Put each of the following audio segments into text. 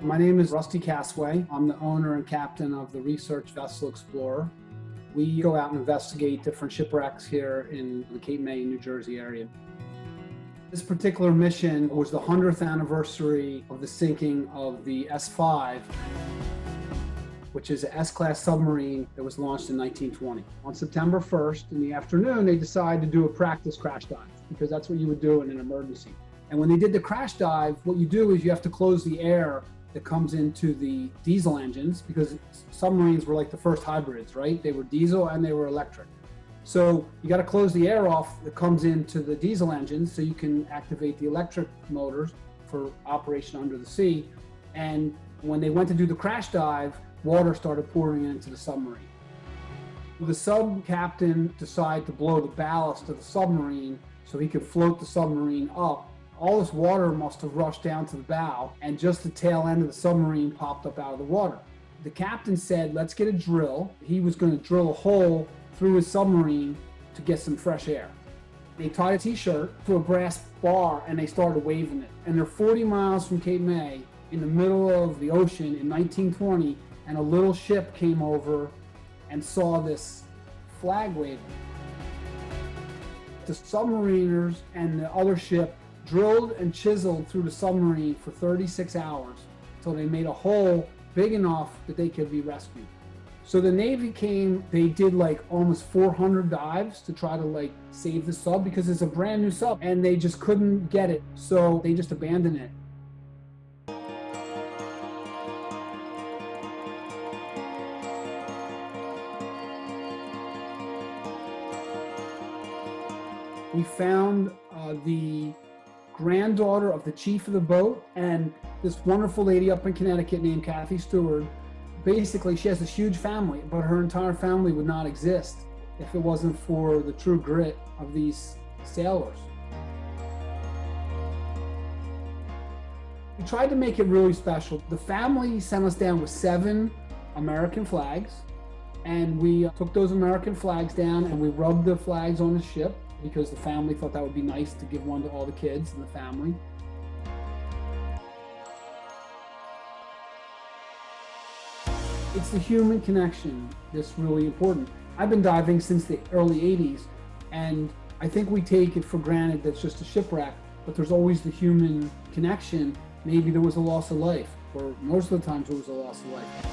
My name is Rusty Casway. I'm the owner and captain of the Research Vessel Explorer. We go out and investigate different shipwrecks here in the Cape May, New Jersey area. This particular mission was the 100th anniversary of the sinking of the S-5, which is an S-class submarine that was launched in 1920. On September 1st in the afternoon, they decided to do a practice crash dive because that's what you would do in an emergency. And when they did the crash dive, what you do is you have to close the air that comes into the diesel engines, because submarines were like the first hybrids, right? They were diesel and they were electric. So you got to close the air off that comes into the diesel engines so you can activate the electric motors for operation under the sea. And when they went to do the crash dive, water started pouring into the submarine. The sub captain decided to blow the ballast of the submarine so he could float the submarine up. All this water must have rushed down to the bow, and just the tail end of the submarine popped up out of the water. The captain said, let's get a drill. He was going to drill a hole through his submarine to get some fresh air. They tied a t-shirt to a brass bar and they started waving it. And they're 40 miles from Cape May in the middle of the ocean in 1920, and a little ship came over and saw this flag waving. The submariners and the other ship drilled and chiseled through the submarine for 36 hours until they made a hole big enough that they could be rescued. So the Navy came, they did like almost 400 dives to try to save the sub because it's a brand new sub and they just couldn't get it. So they just abandoned it. We found the granddaughter of the chief of the boat, and this wonderful lady up in Connecticut named Kathy Stewart. Basically, she has this huge family, but her entire family would not exist if it wasn't for the true grit of these sailors. We tried to make it really special. The family sent us down with 7 American flags, and we took those American flags down and we rubbed the flags on the ship, because the family thought that would be nice to give one to all the kids in the family. It's the human connection that's really important. I've been diving since the early 80s, and I think we take it for granted that it's just a shipwreck, but there's always the human connection. Maybe there was a loss of life, or most of the times there was a loss of life.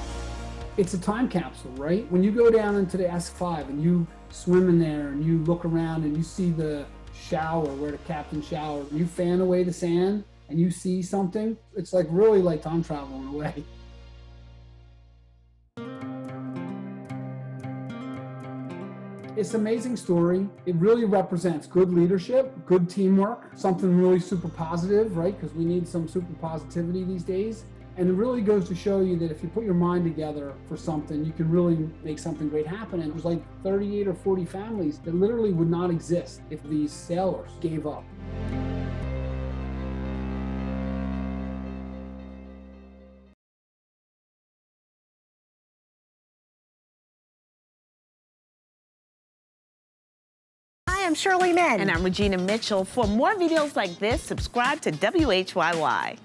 It's a time capsule, right? When you go down into the S-5 and you swim in there and you look around and you see the shower where the captain showered, and you fan away the sand and you see something, it's really like time travel in a way. It's an amazing story. It really represents good leadership, good teamwork, something really super positive, right? Because we need some super positivity these days. And it really goes to show you that if you put your mind together for something, you can really make something great happen. And it was like 38 or 40 families that literally would not exist if these sailors gave up. Hi, I'm Shirley. And I'm Regina Mitchell. For more videos like this, subscribe to WHYY.